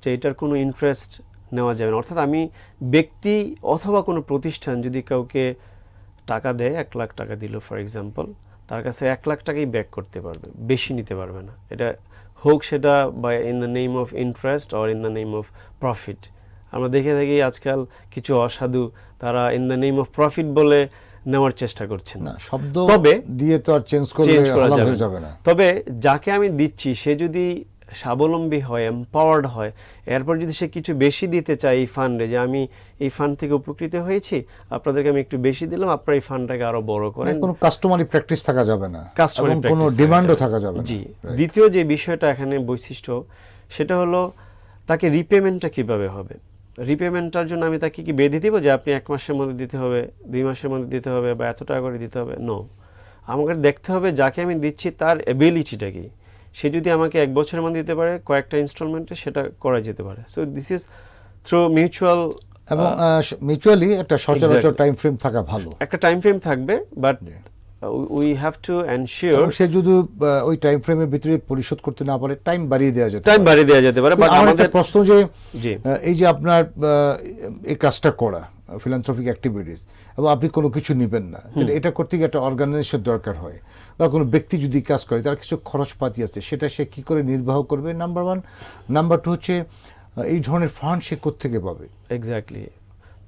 Speaker 1: যে এটার কোনো ইন্টারেস্ট নেওয়া যাবে না। অর্থাৎ আমি ব্যক্তি অথবা কোনো প্রতিষ্ঠান যদি কাউকে টাকা দেয়, 1 লাখ টাকা দিল ফর এক্সাম্পল, তার কাছে 1 লাখ টাকাই ব্যাক করতে পারবে, বেশি নিতে পারবে না। এটা হোক সেটা by in the name of interest or in the name of profit. আমরা দেখে থাকি আজকাল কিছু অসাধু তারা in the name of profit বলে নেওয়ার চেষ্টা করছেন না,
Speaker 4: শব্দ তবে দিয়ে তো আর চেঞ্জ করা যাবে না।
Speaker 1: তবে যাকে আমি দিচ্ছি সে যদি স্বাবলম্বী হয়, এম্পাওয়ার্ড হয়, এরপর যদি সে কিছু বেশি দিতে চায় এই ফান্ডে, যে আমি এই ফান্ড থেকে উপকৃত হয়েছি, আপনাদেরকে আমি একটু বেশি দিলাম, আপনারা এই ফান্ডটাকে আরো বড় করেন।
Speaker 4: কোনো কাস্টমারি প্র্যাকটিস থাকা যাবে না, কোনো ডিমান্ডও থাকা যাবে না।
Speaker 1: জি, দ্বিতীয় যে বিষয়টা এখানে বৈশিষ্ট্য, সেটা হলো তাকে রিপেমেন্টটা কিভাবে হবে। রিপেমেন্টটার জন্য আমি তাকে কি বেঁধে দিব যে আপনি 1 মাসের মধ্যে দিতে হবে, 2 মাসের মধ্যে দিতে হবে বা এত টাকা করে দিতে হবে? নো, আমাকে দেখতে হবে যাকে আমি দিচ্ছি তার এবিলিটিটা কি। সে যদি আমাকে 1 বছরের মধ্যে দিতে পারে কয়েকটা ইনস্টলমেন্টে, সেটা করা যেতে পারে। So this is through mutual,
Speaker 4: এবং মিউচুয়ালি একটা সচরাচর
Speaker 1: Exactly.
Speaker 4: টাইম ফ্রেম থাকা ভালো।
Speaker 1: একটা টাইম ফ্রেম থাকবে, but we have to ensure
Speaker 4: এবং সে যদি ওই টাইম ফ্রেমের ভিতরে পরিশোধ করতে না পারে, টাইম বাড়িয়ে দেওয়া যেতে
Speaker 1: টাইম
Speaker 4: পারে।
Speaker 1: বাড়িয়ে দেওয়া যেতে পারে। বাট
Speaker 4: আমার
Speaker 1: আমাদের
Speaker 4: একটা প্রশ্ন যে
Speaker 1: জি
Speaker 4: এই যে আপনার এই কাজটা করা ফিলান্থ্রপিক অ্যাক্টিভিটিস, এবং আপনি কোনো কিছু নেবেন না, তাহলে এটা করতে গিয়ে একটা অর্গানাইজেশন দরকার হয়, বা কোনো ব্যক্তি যদি কাজ করে তার কিছু খরচপাতি আছে, সেটা সে কি করে নির্বাহ করবে, নাম্বার 1। নাম্বার 2 হচ্ছে এই ধরনের ফান্ড সে কোত্থেকে পাবে?
Speaker 1: এক্স্যাক্টলি।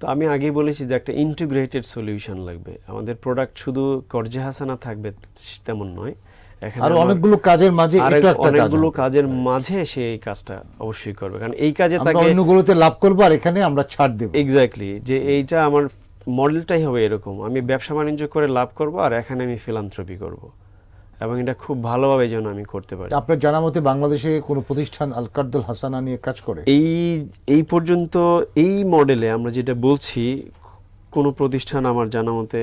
Speaker 1: তো আমি আগেই বলেছি যে একটা ইন্টিগ্রেটেড সলিউশন লাগবে। আমাদের প্রোডাক্ট শুধু কর্জে হাসানা থাকবে তেমন নয়, এখানে
Speaker 4: আর অনেকগুলো কাজের মাঝে
Speaker 1: আরো
Speaker 4: এটা একটা কাজ
Speaker 1: অনেকগুলো
Speaker 4: হবে।
Speaker 1: কাজের মাঝে সে এই কাজটা অবশ্যই করবে, কারণ এই কাজে
Speaker 4: আমরা
Speaker 1: তাকে
Speaker 4: অন্যগুলোতে লাভ করবো আর এখানে আমরা ছাড় দেব।
Speaker 1: এক্স্যাক্টলি, যে এইটা আমার মডেলটাই হবে এরকম, আমি ব্যবসা বাণিজ্য করে লাভ করব আর এখানে আমি ফিলান্থ্রপি করব, এবং এটা খুব ভালোভাবে যেন আমি করতে পারি।
Speaker 4: আপনার জানা মতে বাংলাদেশে কোনো প্রতিষ্ঠান আল কার্দুল হাসানা নিয়ে কাজ করে?
Speaker 1: এই পর্যন্ত এই মডেলে আমরা যেটা বলছি, কোনো প্রতিষ্ঠান আমার জানা মতে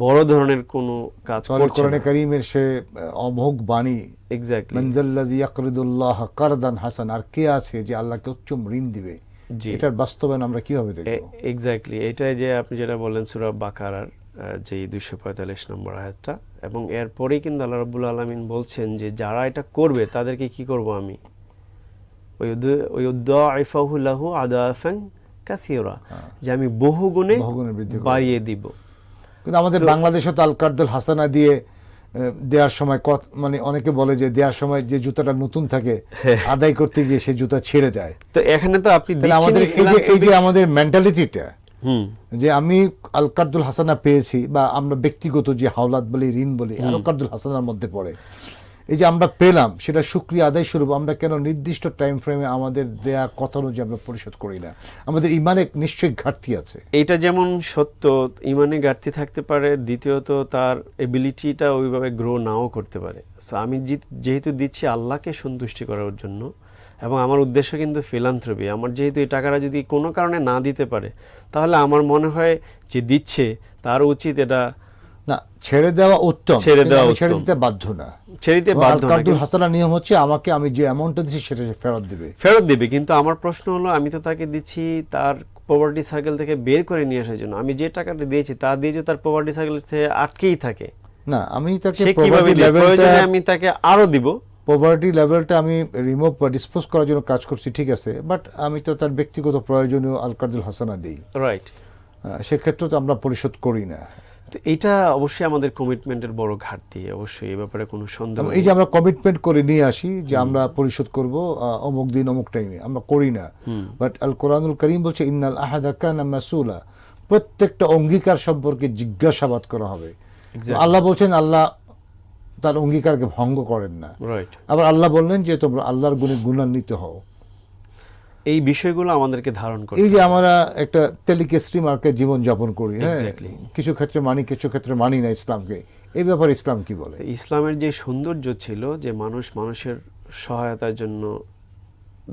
Speaker 1: বড় ধরনের কোনো কাজ করছে
Speaker 4: কোরআনে
Speaker 1: না।
Speaker 4: কারীমের সে অমোঘ বাণী,
Speaker 1: এক্স্যাক্টলি,
Speaker 4: মানজাল্লাযী ইয়াকরিদুল্লাহ কারদান হাসান, আর কে আছে যে আল্লাহকে উচ্চম ঋণ দিবে,
Speaker 1: জি
Speaker 4: এটার বাস্তবায়ন আমরা কিভাবে দেখব?
Speaker 1: এক্স্যাক্টলি, এটাই যে আপনি যেটা বললেন সূরা বাকারার যে 245 নম্বর আয়াতটা, এবং এরপরেই কিন্তু আল্লাহ রাব্বুল আলামিন বলছেন যে যারা এটা করবে তাদেরকে কি করব আমি, ওয়ুদ্দাইফাহু লাহু আদাফান কাসীরা, যে আমি বহুগুণে
Speaker 4: বহুগুণে বৃদ্ধি করব।
Speaker 1: বাড়িয়ে দিব।
Speaker 4: কিন্তু আমাদের বাংলাদেশে তো আল কার্দুল হাসানা দিয়ে দেওয়ার সময় মানে অনেকে বলে যে দেওয়ার সময় যে জুতাটা নতুন থাকে, আদায় করতে গিয়ে সেই জুতা ছেড়ে যায়।
Speaker 1: তো এখানে তো আপনি
Speaker 4: তাহলে আমাদের এই যে আমাদের মেন্টালিটিটা,
Speaker 1: হুম
Speaker 4: যে আমি আল কার্দুল হাসানা পেয়েছি, বা আমরা ব্যক্তিগত যে হাওলাত বলি, ঋণ বলি, আল কার্দুল হাসানার মধ্যে পড়ে, এই যে আমরা পেলাম সেটা শুকরিয়া আদায় স্বরূপ আমরা কেন নির্দিষ্ট টাইম ফ্রেমে আমাদের দেয়া কথা অনুযায়ী আমরা পরিশোধ করি না? আমাদের ইমানে নিশ্চয়ই ঘাটতি আছে।
Speaker 1: এটা যেমন সত্য, ইমানে ঘাটতি থাকতে পারে, দ্বিতীয়ত তার এবিলিটিটা ওইভাবে গ্রো নাও করতে পারে। সো আমি যেহেতু দিচ্ছি আল্লাহকে সন্তুষ্টি করার জন্য, এবং আমার উদ্দেশ্য কিন্তু ফিলান্থ্রপি, আমার যেহেতু এই টাকাটা যদি কোনো কারণে না দিতে পারে, তাহলে আমার মনে হয় যে দিচ্ছে তার উচিত এটা
Speaker 4: না, ছেড়ে দেওয়া উত্তম,
Speaker 1: ছেড়ে
Speaker 4: কিন্তু
Speaker 1: দেওয়া
Speaker 4: আমি ছেড়ে
Speaker 1: উত্তম।
Speaker 4: দিতে বাধ্য না।
Speaker 1: ছেড়ে দিতে
Speaker 4: আল
Speaker 1: বাধ্য না,
Speaker 4: কার্দুল হাসানার নিয়ম হচ্ছে আমি যে অ্যামাউন্টটা দিচ্ছি সেটা সে ফেরত দিবে।
Speaker 1: ফেরত দিবে। কিন্তু আমার প্রশ্ন হলো, আমি তো তাকে দিচ্ছি তার পভার্টি সার্কেল থেকে বের করে নিয়ে আসার জন্য। আমি যে টাকাটা দিয়েছি তা দিয়ে যে তার পভার্টি সার্কেল থেকে আটকেই থাকে,
Speaker 4: না, আমি তাকে
Speaker 1: সে কিভাবে দিবে? প্রয়োজনে আমি তাকে আরো দিব।
Speaker 4: পভার্টি লেভেলটা আমি রিমুভ বা ডিসপোজ করার জন্য কাজ করছি, ঠিক আছে, বাট আমি তো তার ব্যক্তিগত প্রয়োজনীয় আল কার্দুল হাসানা দিই,
Speaker 1: রাইট।
Speaker 4: সেক্ষেত্রে তো আমরা পরিশোধ করি না।
Speaker 1: তো এটা অবশ্যই আমাদের কমিটমেন্টের বড় ঘাটতি, অবশ্যই এই ব্যাপারে কোনো সন্দেহ
Speaker 4: এবং
Speaker 1: নেই।
Speaker 4: এই যে আমরা কমিটমেন্ট করে নিয়ে আসি যে আমরা পরিশোধ করব অমুক দিন অমুক টাইমে, আমরা করি না। বাট আল কোরআনুল কারীম বলছে ইন্নাল আহাদা কানা মাসউলা, প্রত্যেকটা অঙ্গীকার সম্পর্কে জিজ্ঞাসাবাদ করা হবে।
Speaker 1: Exactly.
Speaker 4: আল্লাহ বলছেন আল্লাহ তার অঙ্গীকারকে ভঙ্গ করেন না।
Speaker 1: রাইট।
Speaker 4: আবার আল্লাহ বললেন যে তোমরা আল্লাহর গুণে গুণান্বিত হও।
Speaker 1: এই বিষয়গুলো আমাদেরকে ধারণ করতে
Speaker 4: এই যে আমরা একটা টেলিকেস্ট্রি মার্কেট জীবন যাপন করি, হ্যাঁ,
Speaker 1: Exactly.
Speaker 4: কিছু ক্ষেত্রে মানি, কিছু ক্ষেত্রে মানি না ইসলামকে, এই ব্যাপারে ইসলাম কি বলে?
Speaker 1: ইসলামের যে সৌন্দর্য ছিল যে মানুষের সহায়তার জন্য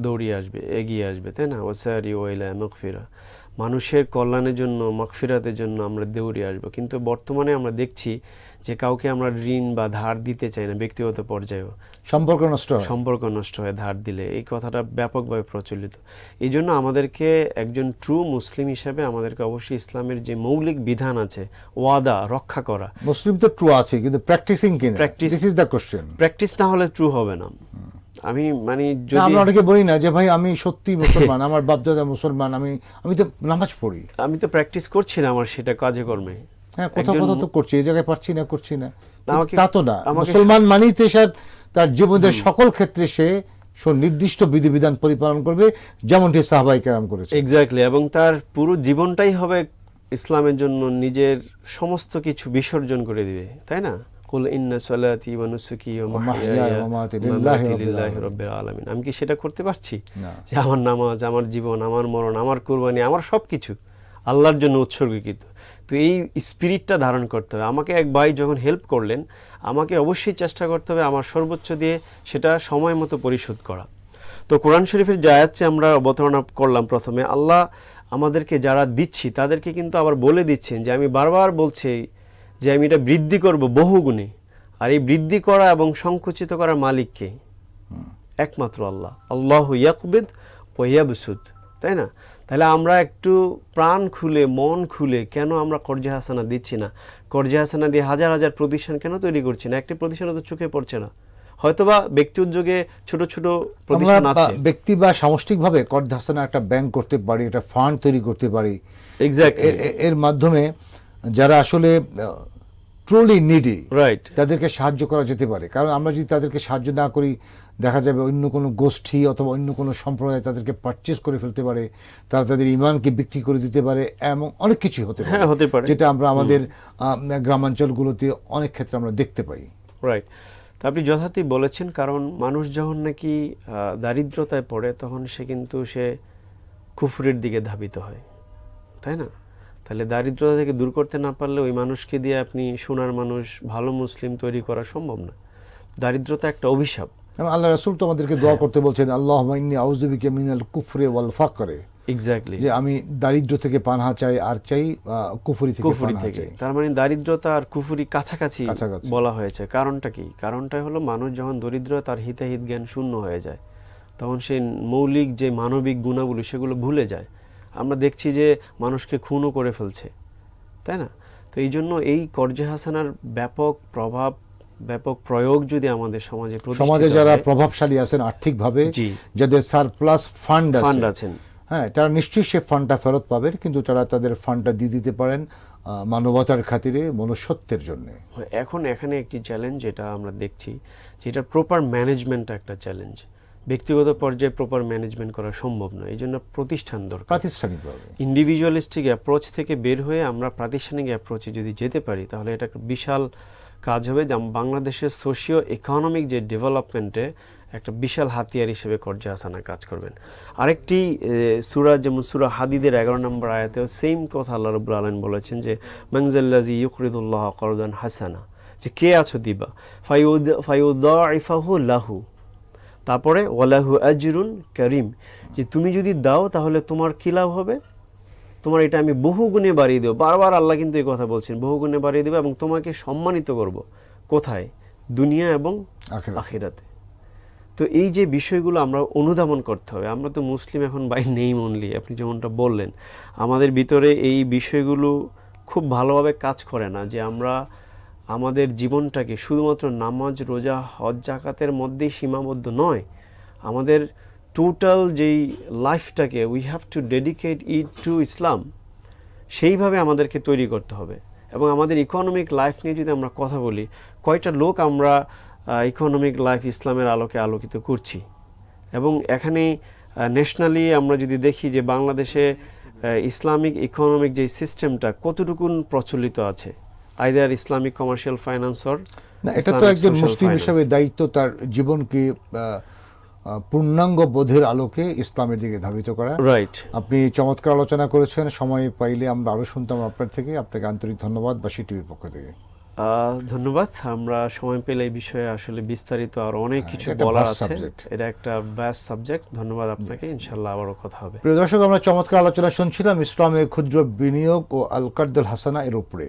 Speaker 1: দৌড়িয়ে আসবে, এগিয়ে আসবে, তাই না? ওয়াসারি ওয়াইলা মাগফিরা, মানুষের কল্যাণের জন্য, মাগফিরাতের জন্য আমরা দৌড়িয়ে আসবো। কিন্তু বর্তমানে আমরা দেখছি যে কাউকে আমরা ঋণ বা ধার দিতে চাই না, ব্যক্তিগত পর্যায়েও
Speaker 4: সম্পর্ক নষ্ট হয়।
Speaker 1: সম্পর্ক নষ্ট হয় ধার দিলে, এই কথাটা ব্যাপকভাবে প্রচলিত। এই জন্য আমাদেরকে একজন ট্রু মুসলিম হিসেবে আমাদেরকে অবশ্যই ইসলামের যে মৌলিক বিধান আছে, ওয়াদা রক্ষা করা।
Speaker 4: মুসলিম তো ট্রু আছে, কিন্তু প্র্যাকটিসিং কিনা,
Speaker 1: Practice-
Speaker 4: this is the question.
Speaker 1: Practice না হলে ট্রু হবে না। আমি মানে যদি
Speaker 4: আমরা অনেকে বলি না যে ভাই আমি সত্যি মুসলমান, আমার বাপদাদা মুসলমান, আমি তো নামাজ পড়ি,
Speaker 1: আমি তো প্র্যাকটিস করছি না আমার সেটা কাজে কর্মে।
Speaker 4: হ্যাঁ, কোথাও
Speaker 1: একজন-
Speaker 4: কোথাও তো করছি, এই জায়গায় পারছি না, করছি না, কিন্তু
Speaker 1: আমাকে-
Speaker 4: তা তো না।
Speaker 1: আমাকে-
Speaker 4: মুসলমান মানেই তো তার জীবনের সকল ক্ষেত্রে সে নির্দিষ্ট বিধিবিধান পরিপালন করবে, যেমনটি সাহাবায়ে কেরাম করেছে।
Speaker 1: এক্স্যাক্টলি, এবং তার পুরো জীবনটাই হবে ইসলামের জন্য, নিজের সমস্ত কিছু বিসর্জন করে দিবে, তাই না? কুল ইন্না সলাতি ওয়া নুসুকি ওয়া মাহইয়ায়া ওয়া মামাতি লিল্লাহি রাব্বিল আলামিন। আমি কি সেটা করতে পারছি?
Speaker 4: না।
Speaker 1: যে আমার নামাজ, আমার জীবন, আমার মরণ, আমার কুরবানি, আমার সবকিছু আল্লাহর জন্য উৎসর্গীকৃত। তো এই স্পিরিটটা ধারণ করতে হবে। আমাকে এক ভাই যখন হেল্প করলেন, আমাকে অবশ্যই চেষ্টা করতে হবে আমার সর্বোচ্চ দিয়ে সেটা সময় মতো পরিশোধ করা। তো কোরআন শরীফের যে আয়াত আমরা অবতারণা করলাম প্রথমে, আল্লাহ আমাদেরকে যারা দিচ্ছি তাদেরকে কিন্তু আবার বলে দিচ্ছেন যে আমি বারবার বলছি যে আমি এটা বৃদ্ধি করব বহুগুণে, আর এই বৃদ্ধি করা এবং সংকুচিত করার মালিককে একমাত্র আল্লাহ। আল্লাহু ইয়াকবিদ ওয়া ইয়াবসুত, তাই না? তাহলে আমরা একটু প্রাণ খুলে মন খুলে কেন আমরা কর্জে হাসানা দিচ্ছি না? কর্জে হাসানা দিয়ে হাজার হাজার প্রতিষ্ঠান কেন তৈরি করছি না? একটি প্রতিষ্ঠানও তো চোখে পড়ছে না। হয়তোবা ব্যক্তি উদ্যোগে ছোট ছোট প্রতিষ্ঠান
Speaker 4: আমরা
Speaker 1: আছে,
Speaker 4: ব্যক্তি বা সামষ্টিকভাবে কর্জ হাসানা একটা ব্যাংক করতে পারি, একটা ফান্ড তৈরি করতে পারি।
Speaker 1: এক্স্যাক্টলি,
Speaker 4: এর মাধ্যমে যারা আসলে ট্রুলি নিডি,
Speaker 1: রাইট,
Speaker 4: তাদেরকে সাহায্য করা যেতে পারে। কারণ আমরা যদি তাদেরকে সাহায্য না করি, দেখা যাবে অন্য কোনো গোষ্ঠী অথবা অন্য কোনো সম্প্রদায় তাদেরকে পারচেজ করে ফেলতে পারে, তারা তাদের ইমানকে বিক্রি করে দিতে পারে, এমন অনেক কিছু হতে পারে।
Speaker 1: হ্যাঁ, হতে পারে,
Speaker 4: যেটা আমরা আমাদের গ্রামাঞ্চলগুলোতে অনেক ক্ষেত্রে আমরা দেখতে পাই।
Speaker 1: রাইট। তা আপনি যথার্থই বলেছেন, কারণ মানুষ যখন নাকি দারিদ্রতায় পড়ে তখন সে কুফরের দিকে ধাবিত হয়, তাই না? তাহলে দারিদ্রতা থেকে দূর করতে না পারলে ওই মানুষকে দিয়ে আপনি সোনার মানুষ, ভালো মুসলিম তৈরি করা সম্ভব না। দারিদ্রতা একটা অভিশাপ।
Speaker 4: আল্লাহ রাসূল তো আমাদেরকে দোয়া করতে বলছেন, আল্লাহুম্মা ইন্নী আউযু বিকা মিনাল কুফরি ওয়াল ফাকরে,
Speaker 1: এক্স্যাক্টলি,
Speaker 4: যে আমি দারিদ্র থেকে পানাহা চাই, আর চাই কুফরি থেকে পানাহা চাই।
Speaker 1: তার মানে দারিদ্রতা আর কুফরি কাছাকাছি বলা হয়েছে। কারণটা কি? কারণটা হলো মানুষ যখন দরিদ্র, তার হিতাহিত জ্ঞান শূন্য হয়ে যায়, তখন সেই মৌলিক যে মানবিক গুণাবলী সেগুলো ভুলে যায়। আমরা দেখছি যে মানুষকে খুনও করে ফেলছে, তাই না? তো এই জন্য এই কর্জে হাসানার ব্যাপক প্রভাব, ব্যাপক প্রয়োগ যদি আমাদের সমাজে
Speaker 4: যারা প্রভাবশালী আছেন আর্থিকভাবে, যাদের সারপ্লাস ফান্ড আছেন, হ্যাঁ, তারা নিশ্চয়ই সে ফান্ডটা ফেরত পাবেন, কিন্তু তারা তাদের ফান্ডটা দিয়ে দিতে পারেন মানবতার খাতিরে, মনুষ্যত্বের জন্য।
Speaker 1: এখন এখানে একটি চ্যালেঞ্জ যেটা আমরা দেখছি, যেটা প্রপার ম্যানেজমেন্ট একটা চ্যালেঞ্জ। ব্যক্তিগত পর্যায়ে প্রপার ম্যানেজমেন্ট করা সম্ভব নয়, এই জন্য প্রতিষ্ঠান দরকার।
Speaker 4: প্রাতিষ্ঠানিকভাবে
Speaker 1: ইন্ডিভিজুয়ালিস্টিক অ্যাপ্রোচ থেকে বের হয়ে আমরা প্রাতিষ্ঠানিক অ্যাপ্রোচে যদি যেতে পারি, তাহলে এটা একটা বিশাল কাজ হবে, যা বাংলাদেশের সোশিও ইকোনমিক যে ডেভেলপমেন্টে একটা বিশাল হাতিয়ার হিসেবে কর্জে হাসানা কাজ করবেন। আরেকটি সূরা, যেমন সূরা হাদিদের 11 নম্বর আয়াতেও সেম কথা আল্লাহ রাব্বুল আলামিন বলেছেন যে মানজাল্লাযী ইউকরিদুল্লাহ করদান হাসানা, যে কে আছো দিবা, ফায়ুদাইফাহু লাহু, তারপরে ওয়ালাহু আজরুন কারীম, যে তুমি যদি দাও তাহলে তোমার কি লাভ হবে, তোমার এটা আমি বহুগুণে বাড়িয়ে দেবো। বারবার আল্লাহ কিন্তু এই কথা বলছেন, বহুগুণে বাড়িয়ে দেবো এবং তোমাকে সম্মানিত করব। কোথায়? দুনিয়া এবং আখিরাতে। তো এই যে বিষয়গুলো আমরা অনুধাবন করতে হবে। আমরা তো মুসলিম এখন বাই নেম অনলি, আপনি যেমনটা বললেন, আমাদের ভিতরে এই বিষয়গুলো খুব ভালোভাবে কাজ করে না, যে আমরা আমাদের জীবনটাকে শুধুমাত্র নামাজ, রোজা, হজ, যাকাতের মধ্যেই সীমাবদ্ধ নয়, আমাদের টোটাল যেই লাইফটাকে we have to dedicate it two ইসলাম, সেইভাবে আমাদেরকে তৈরি করতে হবে। এবং আমাদের ইকোনমিক লাইফ নিয়ে যদি আমরা কথা বলি, কয়টা লোক আমরা ইকোনমিক লাইফ ইসলামের আলোকে আলোকিত করছি? এবং এখানে ন্যাশনালি আমরা যদি দেখি যে বাংলাদেশে ইসলামিক ইকোনমিক যে সিস্টেমটা কতটুকুন প্রচলিত আছে, either Islamic commercial finance or
Speaker 4: না, এটা তো একজন মুসলিম হিসেবে দায়িত্ব তার জীবনকে পূর্ণাঙ্গ বোধের আলোকে ইসলামের দিকে ধাবিত করা।
Speaker 1: রাইট,
Speaker 4: আপনি চমৎকার আলোচনা করেছেন। সময় পাইলে আমরা আরো শুনতাম আপনার থেকে। আপনাকে আন্তরিক ধন্যবাদ বাসী টিভির পক্ষ থেকে।
Speaker 1: ধন্যবাদ। আমরা সময় পেলে এই বিষয়ে আসলে বিস্তারিত আর অনেক কিছু বলার আছে, এটা একটা ভাস্ট সাবজেক্ট। ধন্যবাদ আপনাকে, ইনশাআল্লাহ আবারও কথা হবে।
Speaker 4: প্রিয় দর্শক, আমরা চমৎকার আলোচনা শুনছিলাম ইসলামের ক্ষুদ্র বিনিয়োগ ও আল কার্দুল হাসানা এর উপরে।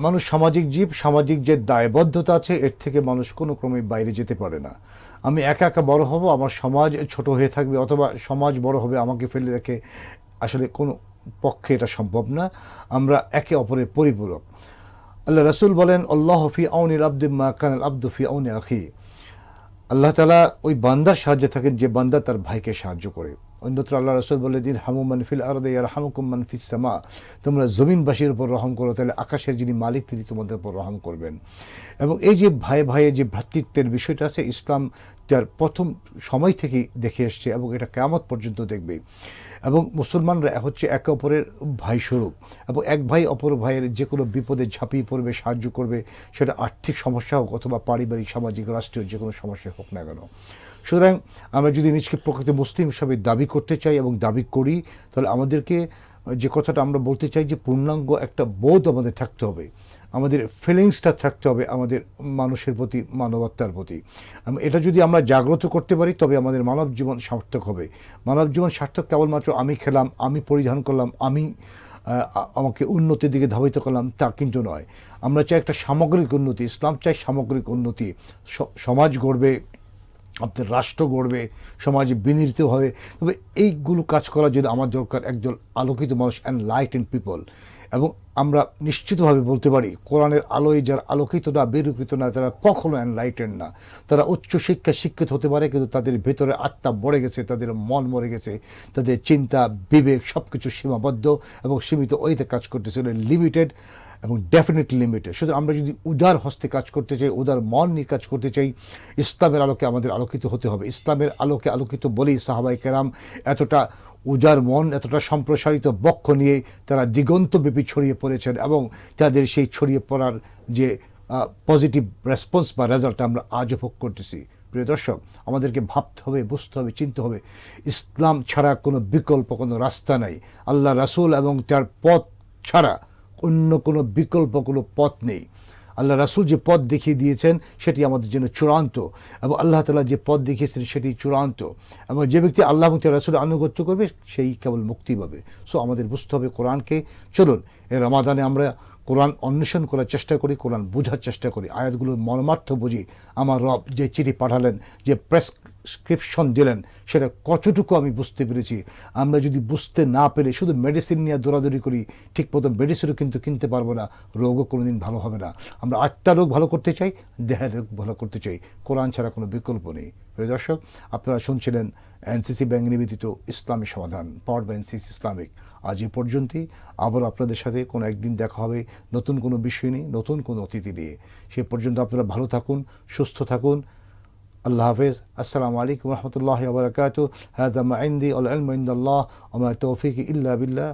Speaker 4: মানুষ সামাজিক জীব, সামাজিক যে দায়বদ্ধতা আছে এর থেকে মানুষ কোনো ক্রমে বাইরে যেতে পারে না। আমি একা একা বড় হব, আমার সমাজ ছোট হয়ে থাকবে, অথবা সমাজ বড় হবে আমাকে ফেলে রেখে, আসলে কোনো পক্ষে এটা সম্ভব না। আমরা একে অপরের পরিপূরক। আল্লাহ রাসূল বলেন, আল্লাহু ফি আউনিল আবদি মা কানাল আবদু ফি আউনি আখি। আল্লাহ তাআলা ওই বান্দার সাহায্যে থাকেন যে বান্দা তার ভাইকে সাহায্য করে। অন্যত্র আল্লাহ রাসূল বলেন, ইরহামু মান ফিল আরদি ইয়ারহামুকুম মান ফিস সামা। তোমরা জমিনবাসীর উপর রহম করো, তাহলে আকাশের যিনি মালিক তিনি তোমাদের উপর রহম করবেন। এবং এই যে ভাই ভাইয়ের যে ভ্রাতৃত্বের বিষয়টা আছে, ইসলাম যার প্রথম সময় থেকেই দেখে এসছে এবং এটা কিয়ামত পর্যন্ত দেখবে। এবং মুসলমানরা হচ্ছে একে অপরের ভাই স্বরূপ, এবং এক ভাই অপর ভাইয়ের যে কোনো বিপদে ঝাঁপিয়ে পড়বে, সাহায্য করবে, সেটা আর্থিক সমস্যা হোক অথবা পারিবারিক, সামাজিক, রাষ্ট্রীয় যে কোনো সমস্যা হোক না কেন। সুতরাং আমরা যদি নিজকে প্রকৃত মুসলিম হিসাবে দাবি করতে চাই এবং দাবি করি, তাহলে আমাদেরকে যে কথাটা আমরা বলতে চাই যে পূর্ণাঙ্গ একটা বোধ আমাদের থাকতে হবে। আমাদের ফিলিংসটা থাকতে হবে আমাদের মানুষের প্রতি, মানবতার প্রতি। এটা যদি আমরা জাগ্রত করতে পারি তবে আমাদের মানব জীবন সার্থক হবে। মানব জীবন সার্থক কেবলমাত্র আমি খেলাম, আমি পরিধান করলাম, আমি আমাকে উন্নতির দিকে ধাবিত করলাম তা কিন্তু নয়। আমরা চাই একটা সামগ্রিক উন্নতি, ইসলাম চাই সামগ্রিক উন্নতি। সমাজ গড়বে, আপনার রাষ্ট্র গড়বে, সমাজে বিনীত হবে। তবে এইগুলো কাজ করার জন্য আমার দরকার একজন আলোকিত মানুষ, এনলাইটেন্ড পিপল। এবং আমরা নিশ্চিতভাবে বলতে পারি কোরআনের আলোয় যারা আলোকিত না, বিরোকিত না, তারা কখনো এনলাইটেন্ড না। তারা উচ্চশিক্ষায় শিক্ষিত হতে পারে কিন্তু তাদের ভেতরে আত্মা মরে গেছে, তাদের মন মরে গেছে, তাদের চিন্তা বিবেক সব কিছু সীমাবদ্ধ এবং সীমিত ওইতে কাজ করতেছে, লিমিটেড এবং ডেফিনেটলি লিমিটেড। শুধু আমরা যদি উদার হস্তে কাজ করতে চাই, উদার মন নিয়ে কাজ করতে চাই, ইসলামের আলোকে আমাদের আলোকিত হতে হবে। ইসলামের আলোকে আলোকিত বলেই সাহাবায়ে কেরাম এতটা উদার মন, এতটা সম্প্রসারিত বক্ষ নিয়ে তারা দিগন্তব্যাপী ছড়িয়ে পড়েছেন এবং তাদের সেই ছড়িয়ে পড়ার যে পজিটিভ রেসপন্স বা রেজাল্ট আমরা আজও ভোগ করতেছি। প্রিয় দর্শক, আমাদেরকে ভাবতে হবে, বুঝতে হবে, চিনতে হবে ইসলাম ছাড়া কোনো বিকল্প কোনো রাস্তা নাই। আল্লাহ রাসূল এবং তার পথ ছাড়া অন্য কোনো বিকল্প কোনো পথ নেই। আল্লাহ রাসূল যে পথ দেখিয়ে দিয়েছেন সেটি আমাদের জন্য চূড়ান্ত, এবং আল্লাহ তাআলা যে পথ দেখিয়েছেন সেটি চূড়ান্ত, এবং যে ব্যক্তি আল্লাহ এবং তার রাসূলের আনুগত্য করবে সেই কেবল মুক্তি পাবে। সো আমাদের বুঝতে হবে কোরআনকে। চলুন এই রমাদানে আমরা কোরআন অন্বেষণ করার চেষ্টা করি, কোরআন বোঝার চেষ্টা করি, আয়াতগুলোর মর্মার্থ বুঝি। আমার রব যে চিঠি পাঠালেন, যে প্রেসক্রিপশন দিলেন, সেটা কতটুকু আমি বুঝতে পেরেছি। আমরা যদি বুঝতে না পেরে শুধু মেডিসিন নিয়ে দৌড়াদৌড়ি করি, ঠিক মতো মেডিসিনও কিন্তু কিনতে পারবো না, রোগও কোনোদিন ভালো হবে না। আমরা আত্মার রোগ ভালো করতে চাই, দেহের রোগ ভালো করতে চাই, কোরআন ছাড়া কোনো বিকল্প নেই। প্রিয় দর্শক, আপনারা শুনছিলেন এনসিসি ব্যাংক নিবেদিত ইসলামী সমাধান, পাওয়ার্ড বাই এনসিসি ইসলামিক। আজ এ পর্যন্তই। আবার আপনাদের সাথে কোনো একদিন দেখা হবে নতুন কোনো বিষয় নিয়ে, নতুন কোনো অতিথি নিয়ে। সে পর্যন্ত আপনারা ভালো থাকুন, সুস্থ থাকুন। আল্লাহ হাফেজ। আসসালামু আলাইকুম রহমতুল্লাহি ওয়া বারাকাতুহু। হাযা মা ইনদি ওয়াল ইলমু ইনদাল্লাহ ওয়া মা তাওফীকি ইল্লা বিল্লাহ।